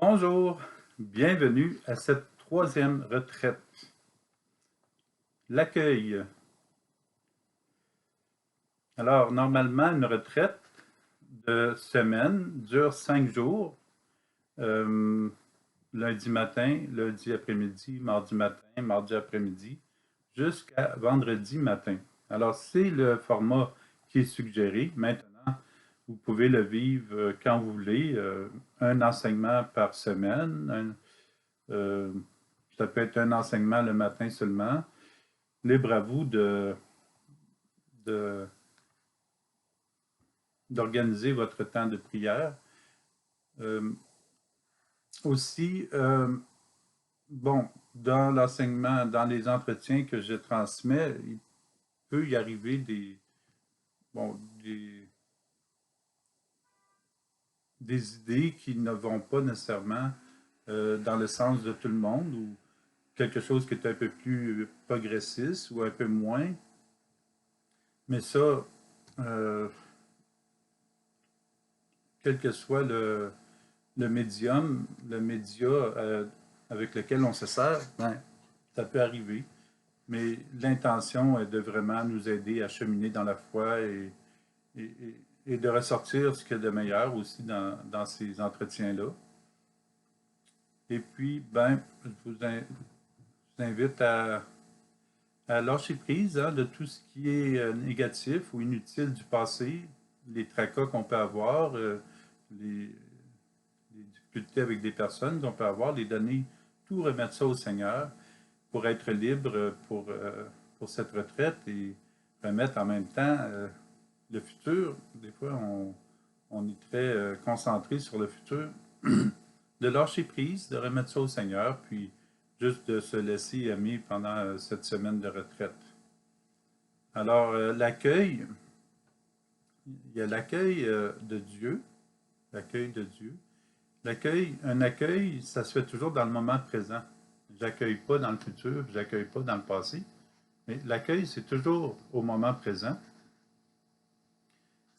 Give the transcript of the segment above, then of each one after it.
Bonjour, bienvenue à cette troisième retraite. L'accueil. Alors, normalement, une retraite de semaine dure 5 jours. Euh, Lundi matin, lundi après-midi, mardi matin, mardi après-midi, jusqu'à vendredi matin. Alors, c'est le format qui est suggéré. Maintenant, vous pouvez le vivre quand vous voulez. Un enseignement par semaine. Euh, Ça peut être un enseignement le matin seulement. Libre à vous de- d'organiser votre temps de prière. Euh, Aussi, bon, dans l'enseignement, dans les entretiens que je transmets, il peut y arriver bon, des idées qui ne vont pas nécessairement dans le sens de tout le monde ou quelque chose qui est un peu plus progressiste ou un peu moins. Mais ça, euh, quel que soit le médium, le média avec lequel on se sert, ben, ça peut arriver. Mais l'intention est de vraiment nous aider à cheminer dans la foi et, et de ressortir ce qu'il y a de meilleur aussi dans ces entretiens-là. Et puis, ben, je vous invite à lâcher prise de tout ce qui est négatif ou inutile du passé, les tracas qu'on peut avoir, les, les difficultés avec des personnes qu'on peut avoir, les donner, tout remettre ça au Seigneur pour être libre pour cette retraite et remettre en même temps le futur. Des fois, on est très concentré sur le futur. De lâcher prise, de remettre ça au Seigneur, puis juste de se laisser aimer pendant cette semaine de retraite. Alors, l'accueil, il y a l'accueil de Dieu, l'accueil de Dieu. Un accueil, ça se fait toujours dans le moment présent. J'accueille pas dans le futur, j'accueille pas dans le passé. Mais l'accueil, c'est toujours au moment présent.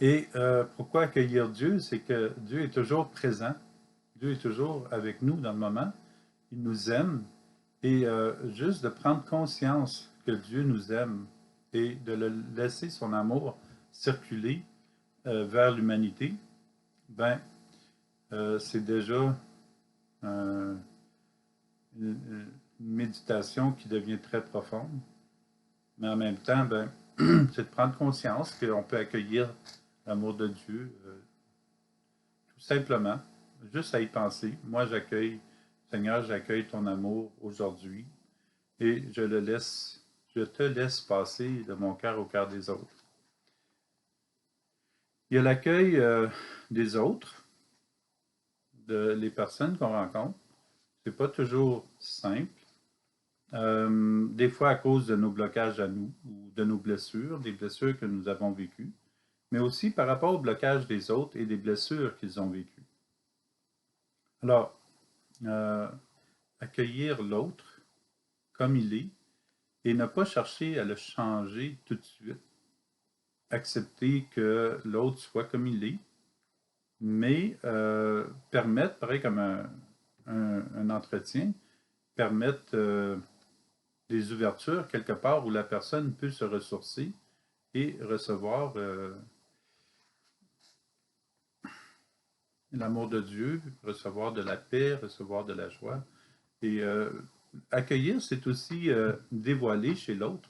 Et pourquoi accueillir Dieu? C'est que Dieu est toujours présent. Dieu est toujours avec nous dans le moment. Il nous aime. Et juste de prendre conscience que Dieu nous aime et de le laisser son amour circuler vers l'humanité, ben, c'est déjà euh, une méditation qui devient très profonde. Mais en même temps, ben, c'est de prendre conscience qu'on peut accueillir l'amour de Dieu tout simplement, juste à y penser. Moi, j'accueille, Seigneur, j'accueille ton amour aujourd'hui et je te laisse passer de mon cœur au cœur des autres. Il y a l'accueil des autres, les personnes qu'on rencontre. C'est pas toujours simple. Des fois à cause de nos blocages à nous ou de nos blessures, des blessures que nous avons vécues, mais aussi par rapport au blocage des autres et des blessures qu'ils ont vécues. Alors, euh, accueillir l'autre comme il est et ne pas chercher à le changer tout de suite. Accepter que l'autre soit comme il est, mais permettre, pareil comme un entretien, permettre des ouvertures quelque part où la personne peut se ressourcer et recevoir l'amour de Dieu, recevoir de la paix, recevoir de la joie. Et accueillir, c'est aussi dévoiler chez l'autre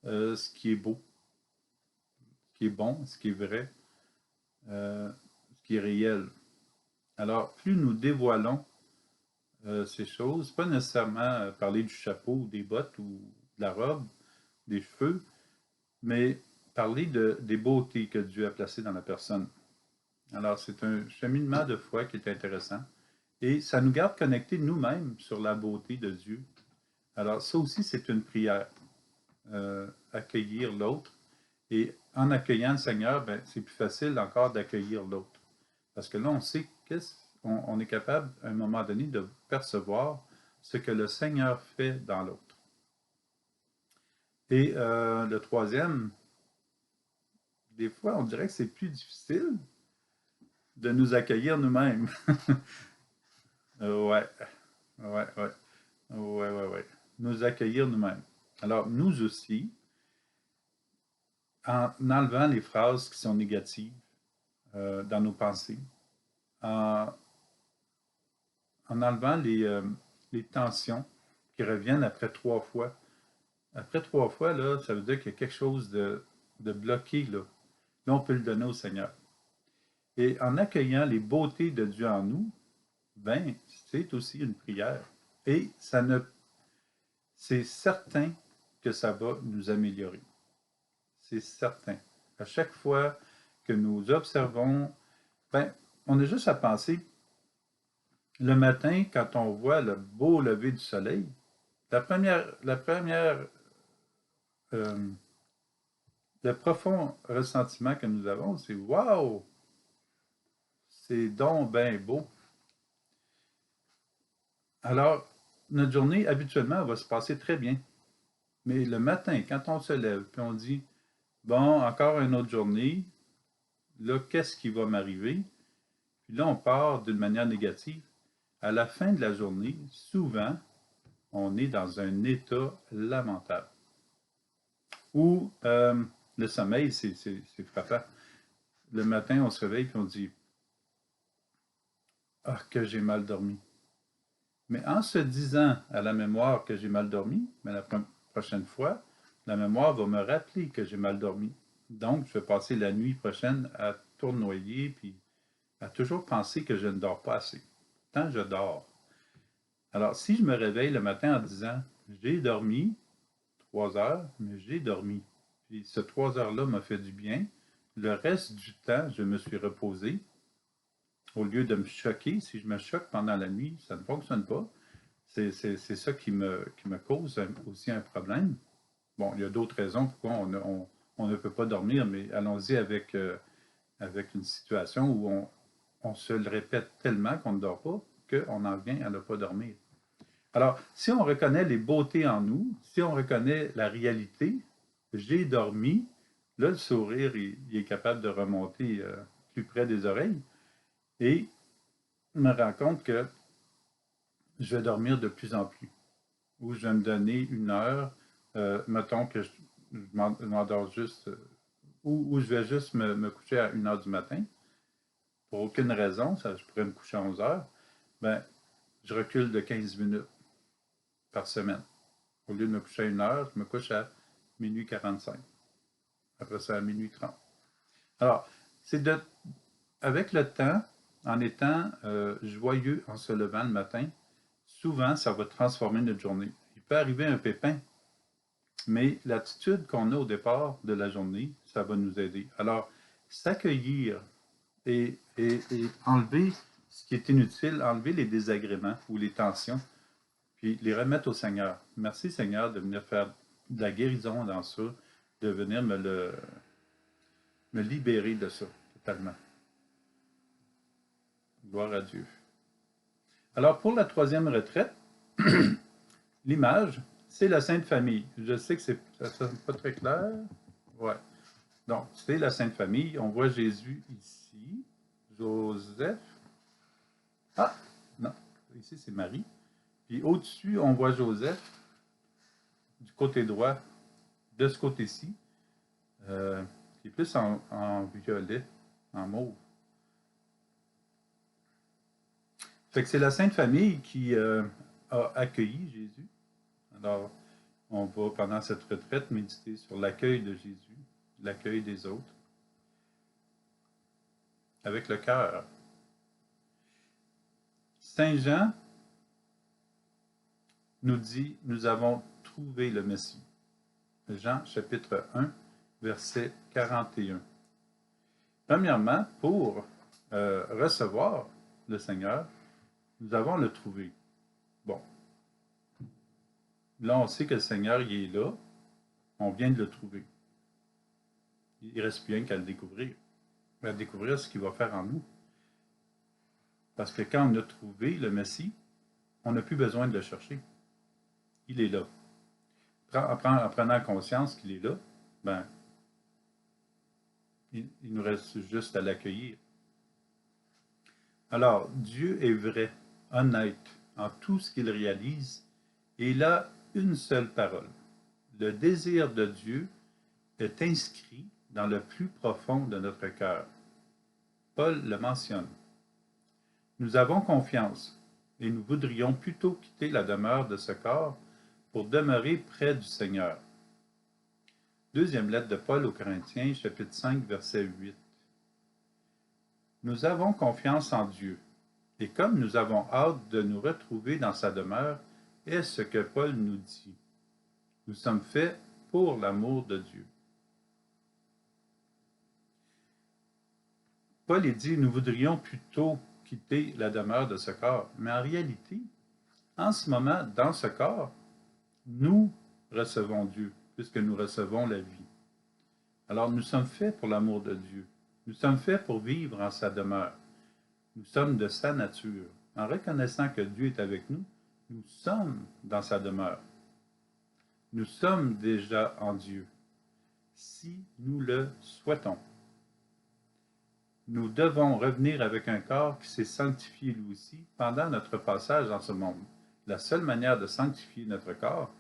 ce qui est beau, ce qui est bon, ce qui est vrai, ce qui est réel. Alors, plus nous dévoilons ces choses, pas nécessairement parler du chapeau, des bottes ou de la robe, des cheveux, mais parler des beautés que Dieu a placées dans la personne. Alors, c'est un cheminement de foi qui est intéressant. Et ça nous garde connectés nous-mêmes sur la beauté de Dieu. Alors, ça aussi, c'est une prière. Accueillir l'autre. Et en accueillant le Seigneur, ben, c'est plus facile encore d'accueillir l'autre. Parce que là, on sait qu'on est capable, à un moment donné, de percevoir ce que le Seigneur fait dans l'autre. Et le troisième, des fois, on dirait que c'est plus difficile de nous accueillir nous-mêmes. Ouais, ouais, ouais, ouais, ouais, ouais. Nous accueillir nous-mêmes. Alors, nous aussi, en enlevant les phrases qui sont négatives dans nos pensées, en, en enlevant les tensions qui reviennent après 3 fois. Après 3 fois, là, ça veut dire qu'il y a quelque chose de bloqué, là. Là, on peut le donner au Seigneur. Et en accueillant les beautés de Dieu en nous, ben, c'est aussi une prière. Et ça ne, c'est certain que ça va nous améliorer. C'est certain. À chaque fois que nous observons, ben, on a juste à penser, le matin, quand on voit le beau lever du soleil, la première euh, le profond ressentiment que nous avons, c'est waouh, c'est donc bien beau. Alors, notre journée, habituellement, va se passer très bien. Mais le matin, quand on se lève, puis on dit, bon, encore une autre journée, là, qu'est-ce qui va m'arriver? Puis là, on part d'une manière négative. À la fin de la journée, souvent, on est dans un état lamentable. Ou le sommeil, c'est frappant. Le matin, on se réveille et on dit, ah, que j'ai mal dormi. Mais en se disant à la mémoire que j'ai mal dormi, mais la prochaine fois, la mémoire va me rappeler que j'ai mal dormi. Donc, je vais passer la nuit prochaine à tournoyer puis à toujours penser que je ne dors pas assez. Tant je dors. Alors, si je me réveille le matin en disant j'ai dormi 3 heures, mais j'ai dormi. Puis ce 3 heures-là m'a fait du bien. Le reste du temps, je me suis reposé. Au lieu de me choquer, si je me choque pendant la nuit, ça ne fonctionne pas. C'est ça qui me cause aussi un problème. Bon, il y a d'autres raisons pourquoi on ne peut pas dormir, mais allons-y avec une situation où on se le répète tellement qu'on ne dort pas qu'on en vient à ne pas dormir. Alors, si on reconnaît les beautés en nous, si on reconnaît la réalité, j'ai dormi, là, le sourire, il est capable de remonter plus près des oreilles et me rend compte que je vais dormir de plus en plus. Où je vais me donner 1 heure, mettons que je m'endors juste, ou je vais juste me coucher à 1 heure du matin, pour aucune raison, ça, je pourrais me coucher à 11 heures, ben, je recule de 15 minutes par semaine. Au lieu de me coucher à 1 heure, je me couche à minuit 45. Après ça, à minuit 30. Alors, c'est avec le temps, en étant joyeux en se levant le matin, souvent, ça va transformer notre journée. Il peut arriver un pépin, mais l'attitude qu'on a au départ de la journée, ça va nous aider. Alors, s'accueillir et enlever ce qui est inutile, enlever les désagréments ou les tensions, puis les remettre au Seigneur. Merci Seigneur de venir faire de la guérison dans ça, de venir me libérer de ça totalement. Gloire à Dieu. Alors, pour la troisième retraite, l'image, c'est la Sainte Famille. Je sais que ça ne pas très clair. Ouais. Donc, c'est la Sainte Famille. On voit Jésus ici, Joseph. Ah, non, ici c'est Marie. Puis au-dessus, on voit Joseph du côté droit, de ce côté-ci, qui est plus en violet, en mauve. Fait que c'est la Sainte Famille qui a accueilli Jésus. Alors, on va pendant cette retraite méditer sur l'accueil de Jésus, l'accueil des autres, avec le cœur. Saint Jean nous dit, nous avons trouvé le Messie. Jean chapitre 1, verset 41. Premièrement, pour recevoir le Seigneur, nous avons le trouvé. Bon, là on sait que le Seigneur il est là, on vient de le trouver. Il reste bien qu'à le découvrir. À découvrir ce qu'il va faire en nous. Parce que quand on a trouvé le Messie, on n'a plus besoin de le chercher. Il est là. En prenant conscience qu'il est là, ben, il nous reste juste à l'accueillir. Alors, Dieu est vrai. honnête en tout ce qu'il réalise, et il a une seule parole. Le désir de Dieu est inscrit dans le plus profond de notre cœur. Paul le mentionne. Nous avons confiance et nous voudrions plutôt quitter la demeure de ce corps pour demeurer près du Seigneur. Deuxième lettre de Paul aux Corinthiens, chapitre 5, verset 8. Nous avons confiance en Dieu, et comme nous avons hâte de nous retrouver dans sa demeure, est ce que Paul nous dit. Nous sommes faits pour l'amour de Dieu. Paul dit, nous voudrions plutôt quitter la demeure de ce corps, mais en réalité, en ce moment, dans ce corps, nous recevons Dieu, puisque nous recevons la vie. Alors nous sommes faits pour l'amour de Dieu. Nous sommes faits pour vivre en sa demeure. Nous sommes de sa nature. En reconnaissant que Dieu est avec nous, nous sommes dans sa demeure. Nous sommes déjà en Dieu, si nous le souhaitons. Nous devons revenir avec un corps qui s'est sanctifié lui aussi pendant notre passage dans ce monde. La seule manière de sanctifier notre corps,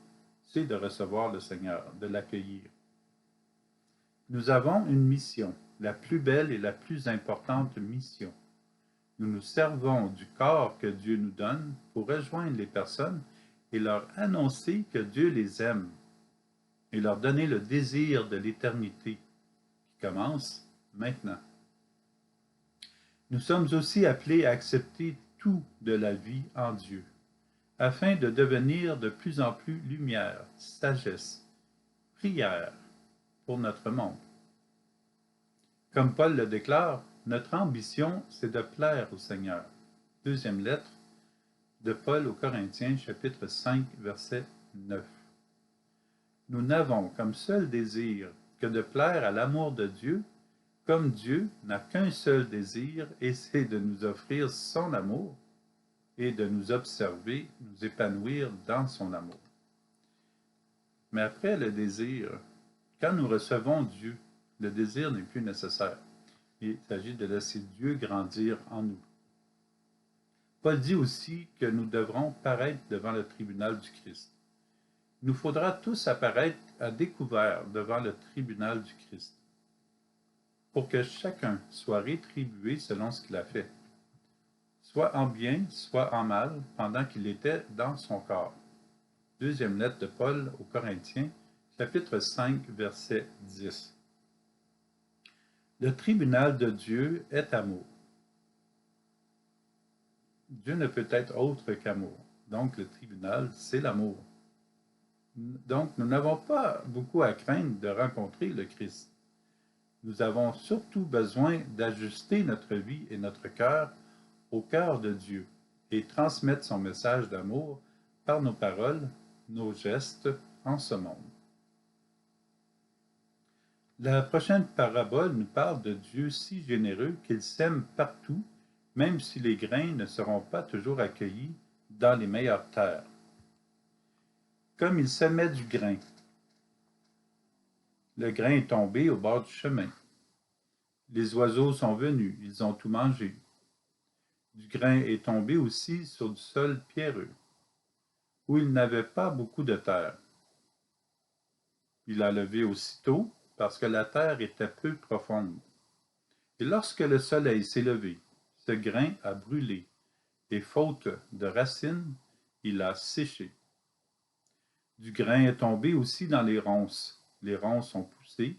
c'est de recevoir le Seigneur, de l'accueillir. Nous avons une mission, la plus belle et la plus importante mission. Nous nous servons du corps que Dieu nous donne pour rejoindre les personnes et leur annoncer que Dieu les aime et leur donner le désir de l'éternité qui commence maintenant. Nous sommes aussi appelés à accepter tout de la vie en Dieu, afin de devenir de plus en plus lumière, sagesse, prière pour notre monde. Comme Paul le déclare, notre ambition, c'est de plaire au Seigneur. Deuxième lettre de Paul aux Corinthiens, chapitre 5, verset 9. Nous n'avons comme seul désir que de plaire à l'amour de Dieu, comme Dieu n'a qu'un seul désir, et c'est de nous offrir son amour et de nous observer, nous épanouir dans son amour. Mais après le désir, quand nous recevons Dieu, le désir n'est plus nécessaire. Il s'agit de laisser Dieu grandir en nous. Paul dit aussi que nous devrons paraître devant le tribunal du Christ. Il nous faudra tous apparaître à découvert devant le tribunal du Christ, pour que chacun soit rétribué selon ce qu'il a fait, soit en bien, soit en mal, pendant qu'il était dans son corps. Deuxième lettre de Paul aux Corinthiens, chapitre 5, verset 10. Le tribunal de Dieu est amour. Dieu ne peut être autre qu'amour. Donc le tribunal, c'est l'amour. Donc nous n'avons pas beaucoup à craindre de rencontrer le Christ. Nous avons surtout besoin d'ajuster notre vie et notre cœur au cœur de Dieu et transmettre son message d'amour par nos paroles, nos gestes en ce monde. La prochaine parabole nous parle de Dieu si généreux qu'il sème partout, même si les grains ne seront pas toujours accueillis dans les meilleures terres. Comme il semait du grain, le grain est tombé au bord du chemin. Les oiseaux sont venus, ils ont tout mangé. Du grain est tombé aussi sur du sol pierreux, où il n'avait pas beaucoup de terre. Il a levé aussitôt, parce que la terre était peu profonde. Et lorsque le soleil s'est levé, ce grain a brûlé, et faute de racines, il a séché. Du grain est tombé aussi dans les ronces. Les ronces ont poussé,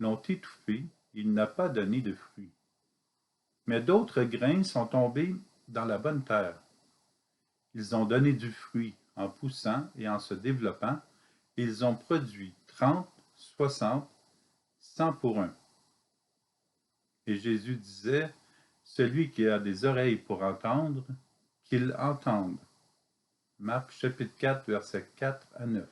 l'ont étouffé, il n'a pas donné de fruits. Mais d'autres grains sont tombés dans la bonne terre. Ils ont donné du fruit en poussant et en se développant, et ils ont produit 30, 60, 100 pour un. Et Jésus disait, celui qui a des oreilles pour entendre, qu'il entende. Marc chapitre 4, versets 4 à 9.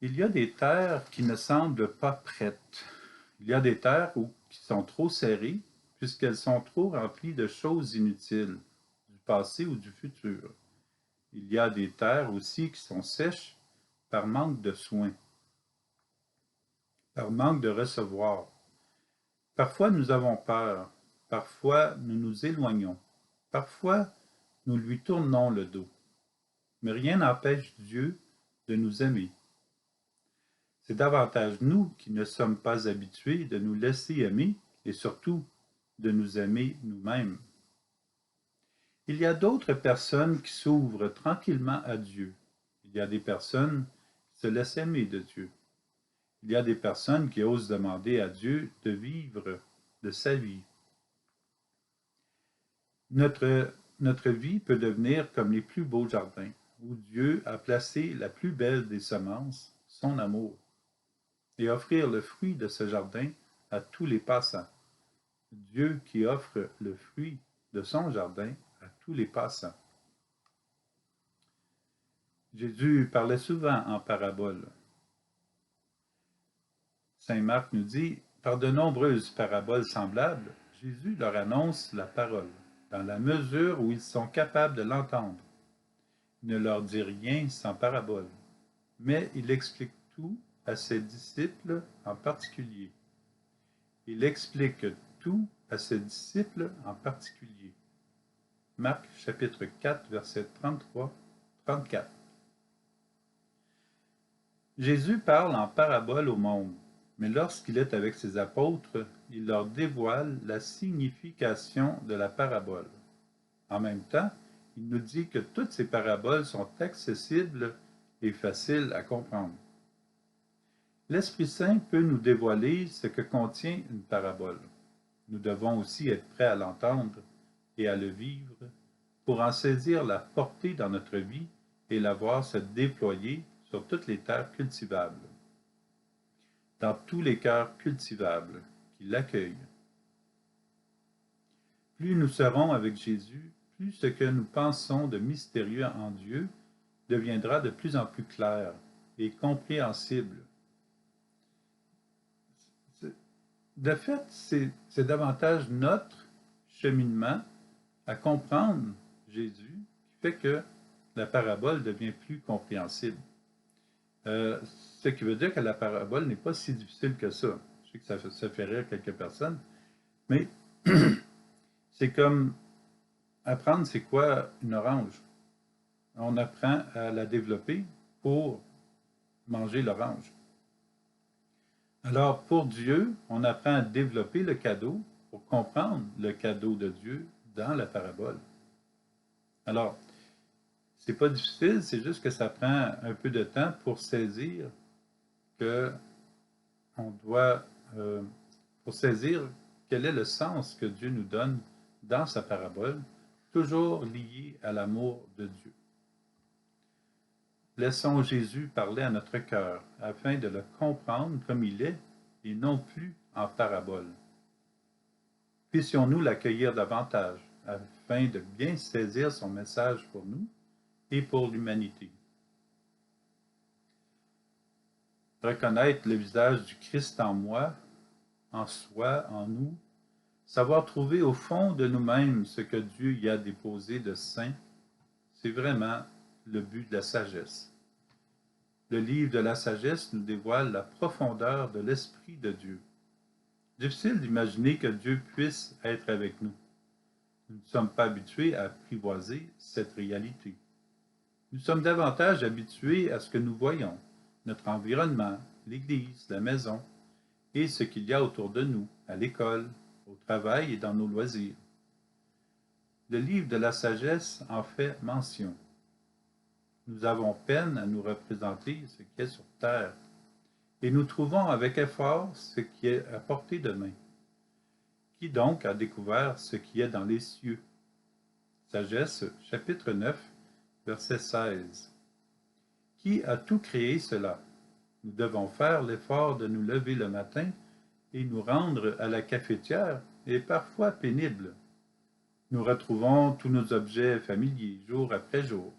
Il y a des terres qui ne semblent pas prêtes. Il y a des terres qui sont trop serrées, puisqu'elles sont trop remplies de choses inutiles, du passé ou du futur. Il y a des terres aussi qui sont sèches par manque de soins, par manque de recevoir. Parfois nous avons peur, parfois nous nous éloignons, Parfois, nous lui tournons le dos, mais rien n'empêche Dieu de nous aimer. C'est davantage nous qui ne sommes pas habitués de nous laisser aimer et surtout de nous aimer nous-mêmes. Il y a d'autres personnes qui s'ouvrent tranquillement à Dieu. Il y a des personnes qui se laissent aimer de Dieu. Il y a des personnes qui osent demander à Dieu de vivre de sa vie. Notre vie peut devenir comme les plus beaux jardins, où Dieu a placé la plus belle des semences, son amour, et offrir le fruit de ce jardin à tous les passants. Dieu qui offre le fruit de son jardin à tous les passants. Jésus parlait souvent en paraboles. Saint Marc nous dit, par de nombreuses paraboles semblables, Jésus leur annonce la parole, dans la mesure où ils sont capables de l'entendre. Il ne leur dit rien sans parabole, mais il explique tout à ses disciples en particulier. Il explique tout à ses disciples en particulier. Marc chapitre 4, versets 33-34. Jésus parle en parabole au monde, mais lorsqu'il est avec ses apôtres, il leur dévoile la signification de la parabole. En même temps, il nous dit que toutes ces paraboles sont accessibles et faciles à comprendre. L'Esprit Saint peut nous dévoiler ce que contient une parabole. Nous devons aussi être prêts à l'entendre et à le vivre pour en saisir la portée dans notre vie et la voir se déployer sur toutes les terres cultivables, dans tous les cœurs cultivables qui l'accueillent. Plus nous serons avec Jésus, plus ce que nous pensons de mystérieux en Dieu deviendra de plus en plus clair et compréhensible. De fait, c'est davantage notre cheminement à comprendre Jésus qui fait que la parabole devient plus compréhensible. Ce qui veut dire que la parabole n'est pas si difficile que ça. Je sais que ça fait rire quelques personnes, mais c'est comme apprendre c'est quoi une orange. On apprend à la développer pour manger l'orange. Alors, pour Dieu, on apprend à développer le cadeau pour comprendre le cadeau de Dieu dans la parabole. Alors, c'est pas difficile, c'est juste que ça prend un peu de temps pour saisir que on doit, pour saisir quel est le sens que Dieu nous donne dans sa parabole, toujours lié à l'amour de Dieu. Laissons Jésus parler à notre cœur afin de le comprendre comme il est et non plus en parabole. Puissions-nous l'accueillir davantage afin de bien saisir son message pour nous et pour l'humanité. Reconnaître le visage du Christ en moi, en soi, en nous, savoir trouver au fond de nous-mêmes ce que Dieu y a déposé de saint, c'est vraiment le but de la sagesse. Le livre de la sagesse nous dévoile la profondeur de l'Esprit de Dieu. Difficile d'imaginer que Dieu puisse être avec nous. Nous ne sommes pas habitués à apprivoiser cette réalité. Nous sommes davantage habitués à ce que nous voyons, notre environnement, l'Église, la maison, et ce qu'il y a autour de nous, à l'école, au travail et dans nos loisirs. Le livre de la sagesse en fait mention. Nous avons peine à nous représenter ce qui est sur terre, et nous trouvons avec effort ce qui est à portée de main. Qui donc a découvert ce qui est dans les cieux? Sagesse, chapitre 9, verset 16. Qui a tout créé cela? Nous devons faire l'effort de nous lever le matin et nous rendre à la cafetière est parfois pénible. Nous retrouvons tous nos objets familiers jour après jour,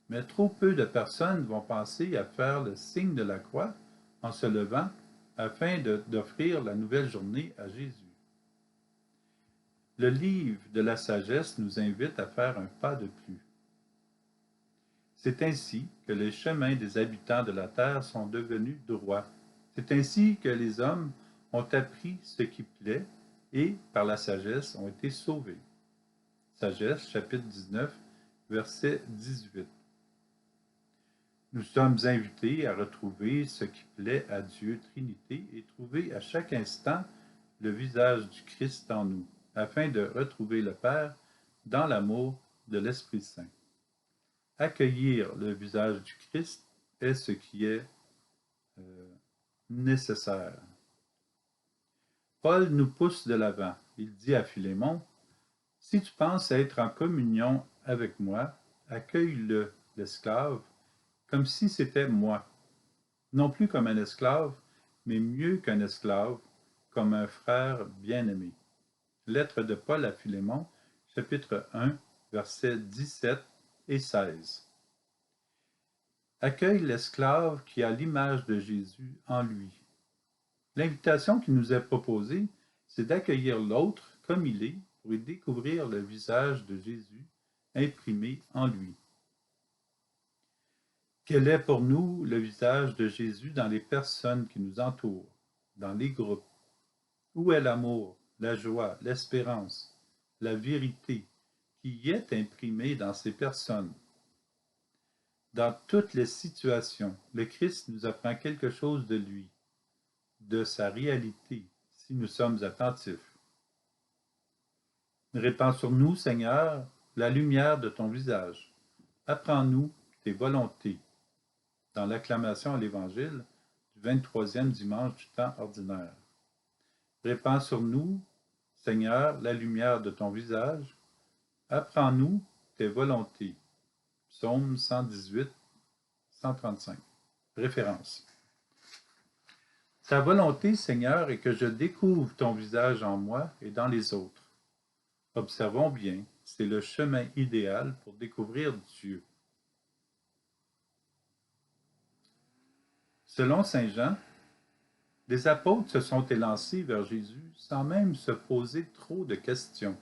mais trop peu de personnes vont penser à faire le signe de la croix en se levant afin d'offrir la nouvelle journée à Jésus. Le livre de la sagesse nous invite à faire un pas de plus. C'est ainsi que les chemins des habitants de la terre sont devenus droits. C'est ainsi que les hommes ont appris ce qui plaît et, par la sagesse, ont été sauvés. Sagesse, chapitre 19, verset 18. Nous sommes invités à retrouver ce qui plaît à Dieu Trinité et trouver à chaque instant le visage du Christ en nous, afin de retrouver le Père dans l'amour de l'Esprit Saint. Accueillir le visage du Christ est ce qui est nécessaire. Paul nous pousse de l'avant. Il dit à Philémon, « Si tu penses être en communion avec moi, accueille-le, l'esclave, comme si c'était moi, non plus comme un esclave, mais mieux qu'un esclave, comme un frère bien-aimé. » Lettre de Paul à Philémon, chapitre 1, versets 17 et 16. Accueille l'esclave qui a l'image de Jésus en lui. L'invitation qui nous est proposée, c'est d'accueillir l'autre comme il est pour y découvrir le visage de Jésus imprimé en lui. Quel est pour nous le visage de Jésus dans les personnes qui nous entourent, dans les groupes? Où est l'amour, la joie, l'espérance, la vérité qui y est imprimée dans ces personnes? Dans toutes les situations, le Christ nous apprend quelque chose de lui, de sa réalité, si nous sommes attentifs. Répands sur nous, Seigneur, la lumière de ton visage. Apprends-nous tes volontés. Dans l'acclamation à l'Évangile du 23e dimanche du temps ordinaire. Répands sur nous, Seigneur, la lumière de ton visage. Apprends-nous tes volontés. Psaume 118, 135. Référence. Ta volonté, Seigneur, est que je découvre ton visage en moi et dans les autres. Observons bien, c'est le chemin idéal pour découvrir Dieu. Selon saint Jean, les apôtres se sont élancés vers Jésus sans même se poser trop de questions,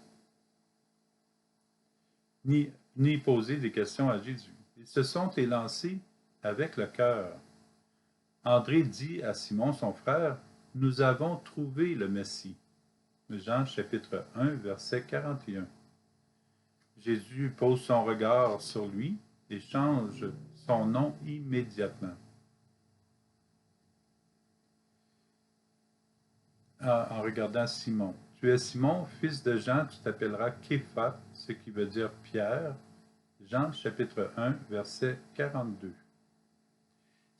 ni poser des questions à Jésus. Ils se sont élancés avec le cœur. André dit à Simon, son frère, « Nous avons trouvé le Messie. » Jean chapitre 1, verset 41. Jésus pose son regard sur lui et change son nom immédiatement. En regardant Simon. Tu es Simon, fils de Jean, tu t'appelleras Képha, ce qui veut dire Pierre. Jean chapitre 1, verset 42.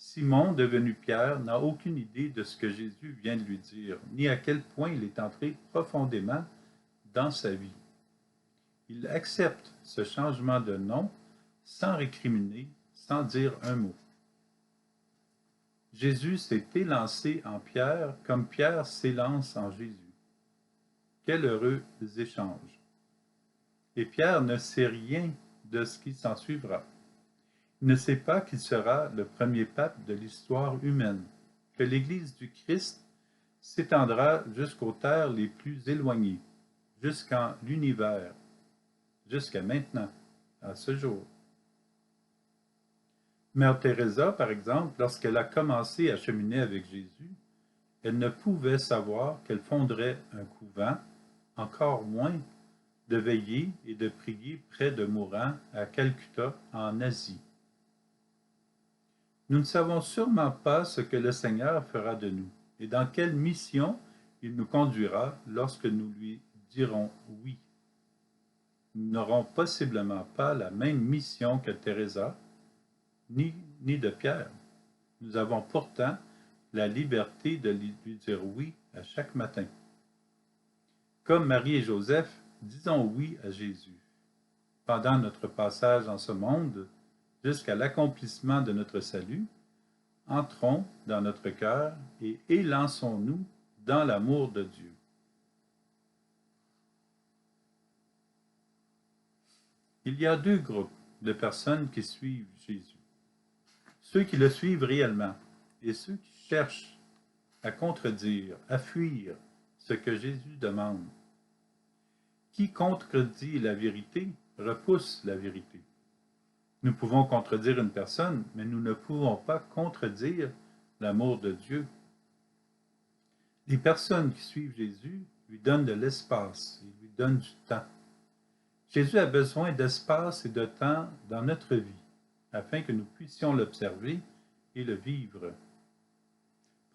Simon, devenu Pierre, n'a aucune idée de ce que Jésus vient de lui dire, ni à quel point il est entré profondément dans sa vie. Il accepte ce changement de nom sans récriminer, sans dire un mot. Jésus s'est élancé en Pierre comme Pierre s'élance en Jésus. Quel heureux échange! Et Pierre ne sait rien de ce qui s'ensuivra. Il ne sait pas qu'il sera le premier pape de l'histoire humaine, que l'Église du Christ s'étendra jusqu'aux terres les plus éloignées, jusqu'en l'univers, jusqu'à maintenant, à ce jour. Mère Teresa, par exemple, lorsqu'elle a commencé à cheminer avec Jésus, elle ne pouvait savoir qu'elle fonderait un couvent, encore moins de veiller et de prier près de mourants à Calcutta, en Asie. Nous ne savons sûrement pas ce que le Seigneur fera de nous et dans quelle mission il nous conduira lorsque nous lui dirons oui. Nous n'aurons possiblement pas la même mission que Teresa, ni de Pierre. Nous avons pourtant la liberté de lui dire oui à chaque matin. Comme Marie et Joseph, disons oui à Jésus. Pendant notre passage en ce monde, jusqu'à l'accomplissement de notre salut, entrons dans notre cœur et élançons-nous dans l'amour de Dieu. Il y a deux groupes de personnes qui suivent Jésus. Ceux qui le suivent réellement et ceux qui cherchent à contredire, à fuir ce que Jésus demande. Qui contredit la vérité repousse la vérité. Nous pouvons contredire une personne, mais nous ne pouvons pas contredire l'amour de Dieu. Les personnes qui suivent Jésus lui donnent de l'espace, ils lui donnent du temps. Jésus a besoin d'espace et de temps dans notre vie, afin que nous puissions l'observer et le vivre.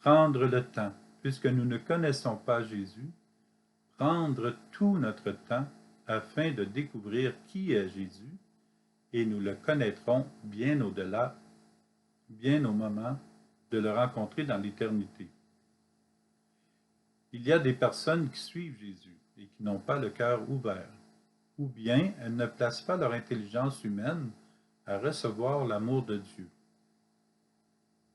Prendre le temps, puisque nous ne connaissons pas Jésus, prendre tout notre temps afin de découvrir qui est Jésus, et nous le connaîtrons bien au-delà, bien au moment de le rencontrer dans l'éternité. Il y a des personnes qui suivent Jésus et qui n'ont pas le cœur ouvert, ou bien elles ne placent pas leur intelligence humaine à recevoir l'amour de Dieu.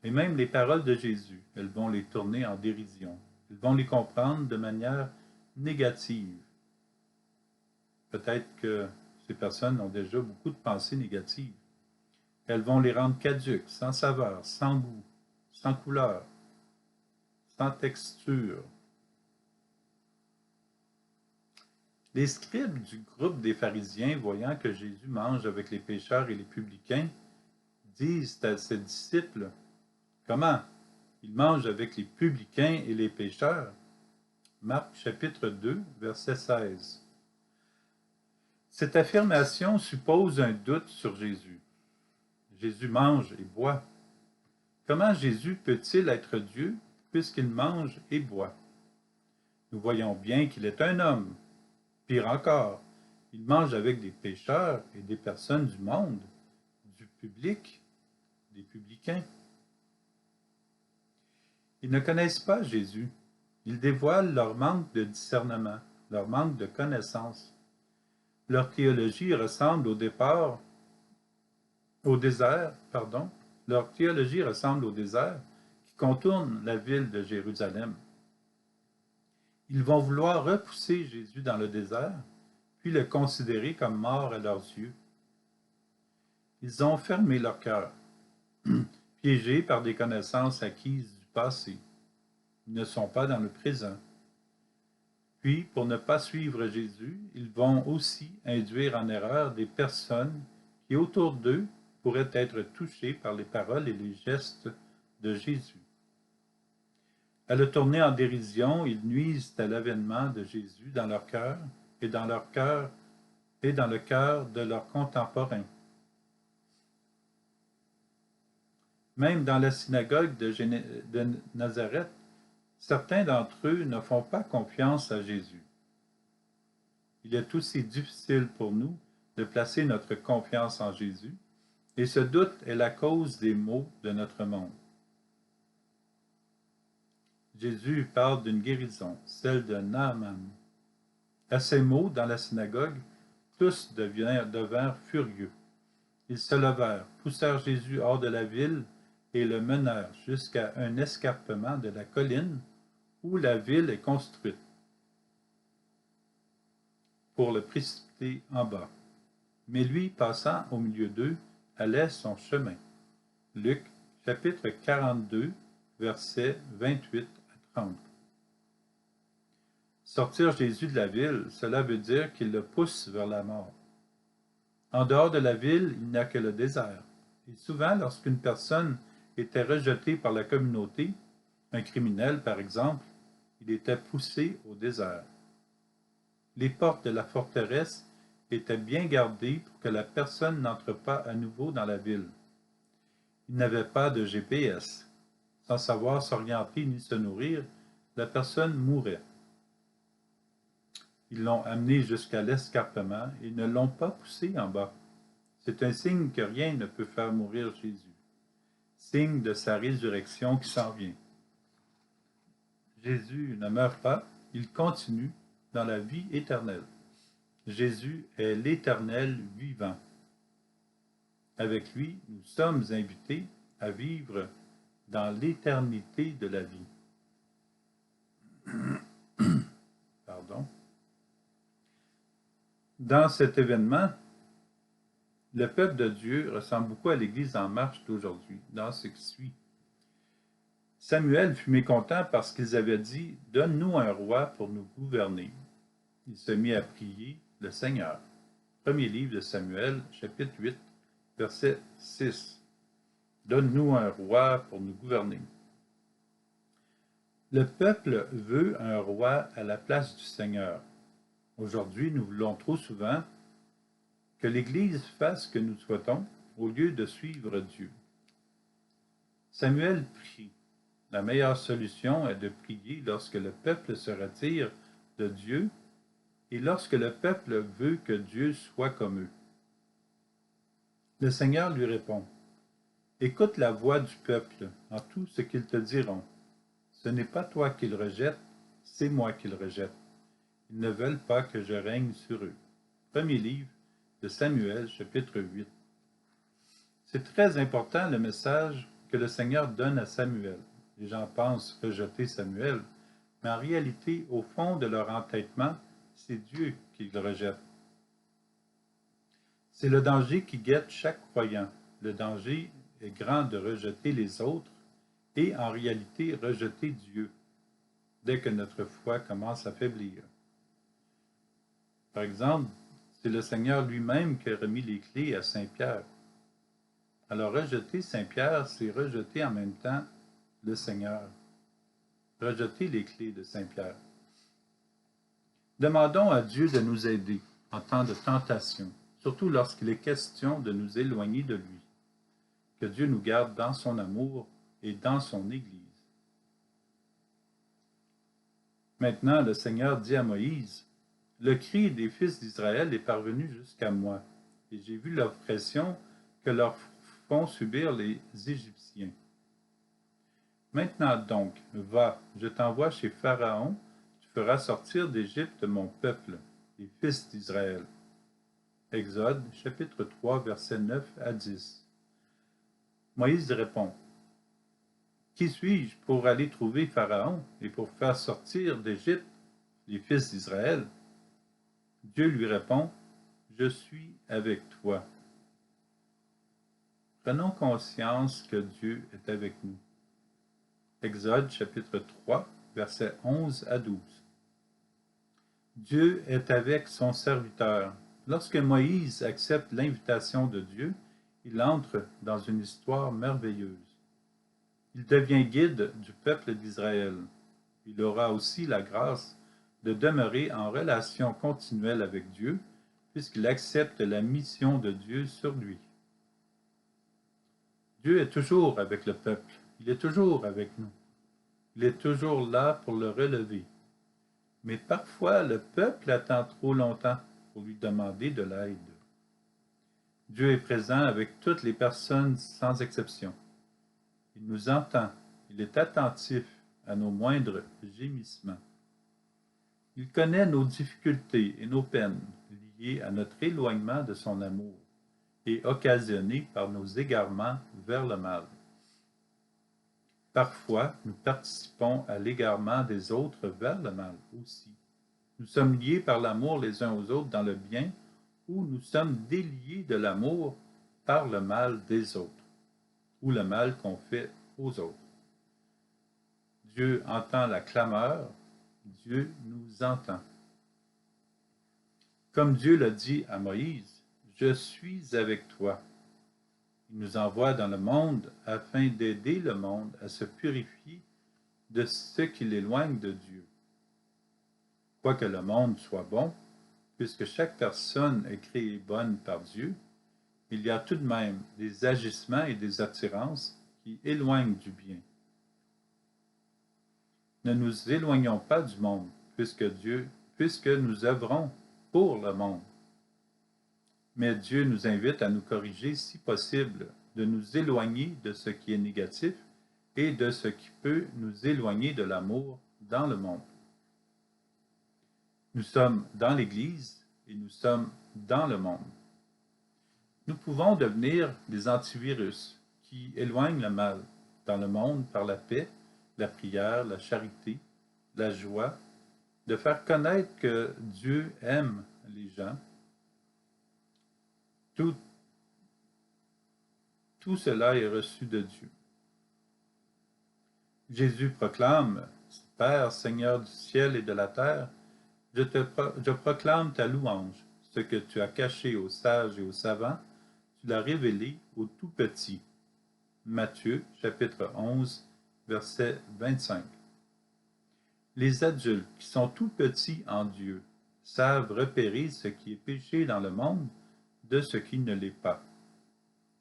Et même les paroles de Jésus, elles vont les tourner en dérision. Elles vont les comprendre de manière négative. Peut-être que ces personnes ont déjà beaucoup de pensées négatives. Elles vont les rendre caduques, sans saveur, sans goût, sans couleur, sans texture. Les scribes du groupe des pharisiens, voyant que Jésus mange avec les pécheurs et les publicains, disent à ses disciples, « Comment? Il mange avec les publicains et les pécheurs? » Marc chapitre 2, verset 16. Cette affirmation suppose un doute sur Jésus. Jésus mange et boit. Comment Jésus peut-il être Dieu puisqu'il mange et boit? Nous voyons bien qu'il est un homme. Pire encore, il mange avec des pécheurs et des personnes du monde, du public, des publicains. Ils ne connaissent pas Jésus. Ils dévoilent leur manque de discernement, leur manque de connaissance. Leur théologie ressemble au désert, leur théologie ressemble au désert qui contourne la ville de Jérusalem. Ils vont vouloir repousser Jésus dans le désert, puis le considérer comme mort à leurs yeux. Ils ont fermé leur cœur, piégés par des connaissances acquises du passé. Ils ne sont pas dans le présent. Puis, pour ne pas suivre Jésus, ils vont aussi induire en erreur des personnes qui, autour d'eux, pourraient être touchées par les paroles et les gestes de Jésus. À le tourner en dérision, ils nuisent à l'avènement de Jésus dans leur cœur et dans le cœur de leurs contemporains. Même dans la synagogue de Nazareth, certains d'entre eux ne font pas confiance à Jésus. Il est aussi difficile pour nous de placer notre confiance en Jésus, et ce doute est la cause des maux de notre monde. Jésus parle d'une guérison, celle de Naaman. À ces mots, dans la synagogue, tous devinrent furieux. Ils se levèrent, poussèrent Jésus hors de la ville et le menèrent jusqu'à un escarpement de la colline où la ville est construite, pour le précipiter en bas. Mais lui, passant au milieu d'eux, allait son chemin. Luc, chapitre 42, versets 28 à 30. Sortir Jésus de la ville, cela veut dire qu'il le pousse vers la mort. En dehors de la ville, il n'y a que le désert. Et souvent, lorsqu'une personne était rejetée par la communauté, un criminel par exemple, il était poussé au désert. Les portes de la forteresse étaient bien gardées pour que la personne n'entre pas à nouveau dans la ville. Il n'avait pas de GPS. Sans savoir s'orienter ni se nourrir, la personne mourait. Ils l'ont amené jusqu'à l'escarpement et ne l'ont pas poussé en bas. C'est un signe que rien ne peut faire mourir Jésus. Signe de sa résurrection qui s'en vient. Jésus ne meurt pas, il continue dans la vie éternelle. Jésus est l'Éternel vivant. Avec lui, nous sommes invités à vivre dans l'éternité de la vie. Pardon. Dans cet événement, le peuple de Dieu ressemble beaucoup à l'Église en marche d'aujourd'hui, dans ce qui suit. Samuel fut mécontent parce qu'ils avaient dit « Donne-nous un roi pour nous gouverner ». Il se mit à prier le Seigneur. Premier livre de Samuel, chapitre 8, verset 6. « Donne-nous un roi pour nous gouverner ». Le peuple veut un roi à la place du Seigneur. Aujourd'hui, nous voulons trop souvent que l'Église fasse ce que nous souhaitons au lieu de suivre Dieu. Samuel prie. La meilleure solution est de prier lorsque le peuple se retire de Dieu et lorsque le peuple veut que Dieu soit comme eux. Le Seigneur lui répond, « Écoute la voix du peuple en tout ce qu'ils te diront. Ce n'est pas toi qu'ils rejettent, c'est moi qu'ils rejettent. Ils ne veulent pas que je règne sur eux. » Premier livre de Samuel, chapitre 8. C'est très important le message que le Seigneur donne à Samuel. Les gens pensent rejeter Samuel, mais en réalité, au fond de leur entêtement, c'est Dieu qu'ils rejettent. C'est le danger qui guette chaque croyant. Le danger est grand de rejeter les autres et en réalité rejeter Dieu dès que notre foi commence à faiblir. Par exemple, c'est le Seigneur lui-même qui a remis les clés à Saint Pierre. Alors rejeter Saint Pierre, c'est rejeter en même temps le Seigneur. Rejeter les clés de Saint Pierre. Demandons à Dieu de nous aider en temps de tentation, surtout lorsqu'il est question de nous éloigner de lui. Que Dieu nous garde dans son amour et dans son Église. Maintenant, le Seigneur dit à Moïse, « Le cri des fils d'Israël est parvenu jusqu'à moi, et j'ai vu l'oppression que leur font subir les Égyptiens. Maintenant donc, va, je t'envoie chez Pharaon, tu feras sortir d'Égypte mon peuple, les fils d'Israël. » Exode, chapitre 3, versets 9 à 10. Moïse répond, « Qui suis-je pour aller trouver Pharaon et pour faire sortir d'Égypte les fils d'Israël? » Dieu lui répond, « Je suis avec toi. » Prenons conscience que Dieu est avec nous. Exode chapitre 3, versets 11 à 12. Dieu est avec son serviteur. Lorsque Moïse accepte l'invitation de Dieu, il entre dans une histoire merveilleuse. Il devient guide du peuple d'Israël. Il aura aussi la grâce de demeurer en relation continuelle avec Dieu, puisqu'il accepte la mission de Dieu sur lui. Dieu est toujours avec le peuple. Il est toujours avec nous. Il est toujours là pour le relever. Mais parfois, le peuple attend trop longtemps pour lui demander de l'aide. Dieu est présent avec toutes les personnes sans exception. Il nous entend. Il est attentif à nos moindres gémissements. Il connaît nos difficultés et nos peines liées à notre éloignement de son amour et occasionnées par nos égarements vers le mal. Parfois, nous participons à l'égarement des autres vers le mal aussi. Nous sommes liés par l'amour les uns aux autres dans le bien ou nous sommes déliés de l'amour par le mal des autres ou le mal qu'on fait aux autres. Dieu entend la clameur, Dieu nous entend. Comme Dieu l'a dit à Moïse, « Je suis avec toi. » Il nous envoie dans le monde afin d'aider le monde à se purifier de ce qui l'éloigne de Dieu. Quoique le monde soit bon, puisque chaque personne est créée bonne par Dieu, il y a tout de même des agissements et des attirances qui éloignent du bien. Ne nous éloignons pas du monde, puisque nous œuvrons pour le monde. Mais Dieu nous invite à nous corriger si possible, de nous éloigner de ce qui est négatif et de ce qui peut nous éloigner de l'amour dans le monde. Nous sommes dans l'Église et nous sommes dans le monde. Nous pouvons devenir des antivirus qui éloignent le mal dans le monde par la paix, la prière, la charité, la joie, de faire connaître que Dieu aime les gens. Tout cela est reçu de Dieu. Jésus proclame, « Père, Seigneur du ciel et de la terre, je proclame ta louange. Ce que tu as caché aux sages et aux savants, tu l'as révélé aux tout petits. » Matthieu, chapitre 11, verset 25. Les adultes qui sont tout petits en Dieu savent repérer ce qui est péché dans le monde, de ce qui ne l'est pas.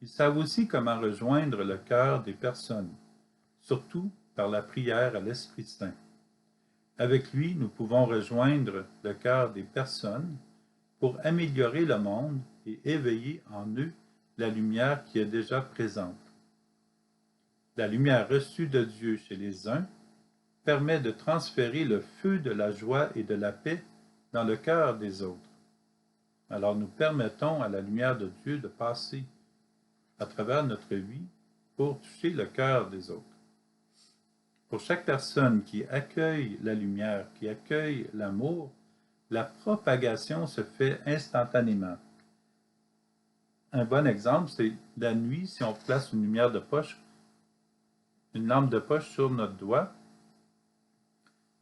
Ils savent aussi comment rejoindre le cœur des personnes, surtout par la prière à l'Esprit Saint. Avec lui, nous pouvons rejoindre le cœur des personnes pour améliorer le monde et éveiller en eux la lumière qui est déjà présente. La lumière reçue de Dieu chez les uns permet de transférer le feu de la joie et de la paix dans le cœur des autres. Alors nous permettons à la lumière de Dieu de passer à travers notre vie pour toucher le cœur des autres. Pour chaque personne qui accueille la lumière, qui accueille l'amour, la propagation se fait instantanément. Un bon exemple, c'est la nuit, si on place une lumière de poche, une lampe de poche sur notre doigt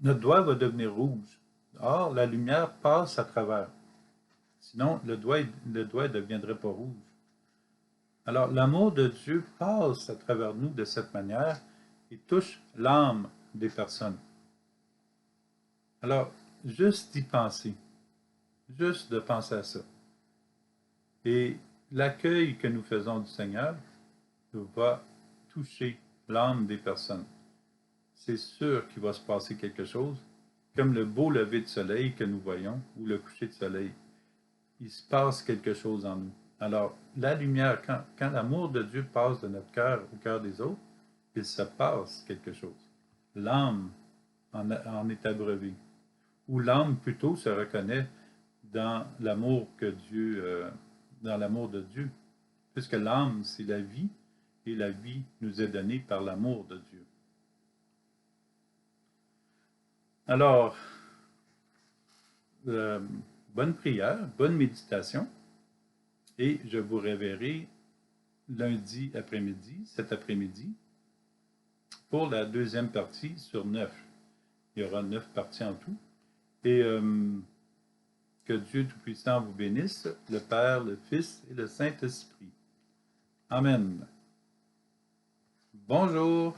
va devenir rouge. Or, la lumière passe à travers. Sinon, le doigt ne deviendrait pas rouge. Alors, l'amour de Dieu passe à travers nous de cette manière et touche l'âme des personnes. Alors, juste d'y penser, juste de penser à ça. Et l'accueil que nous faisons du Seigneur va toucher l'âme des personnes. C'est sûr qu'il va se passer quelque chose, comme le beau lever de soleil que nous voyons, ou le coucher de soleil. Il se passe quelque chose en nous. Alors, la lumière, quand l'amour de Dieu passe de notre cœur au cœur des autres, il se passe quelque chose. L'âme en est abreuvée. Ou l'âme plutôt se reconnaît dans l'amour de Dieu. Puisque l'âme, c'est la vie, et la vie nous est donnée par l'amour de Dieu. Alors, bonne prière, bonne méditation, et je vous reverrai lundi après-midi, cet après-midi, pour la deuxième partie sur 9. Il y aura 9 parties en tout. Et que Dieu Tout-Puissant vous bénisse, le Père, le Fils et le Saint-Esprit. Amen. Bonjour.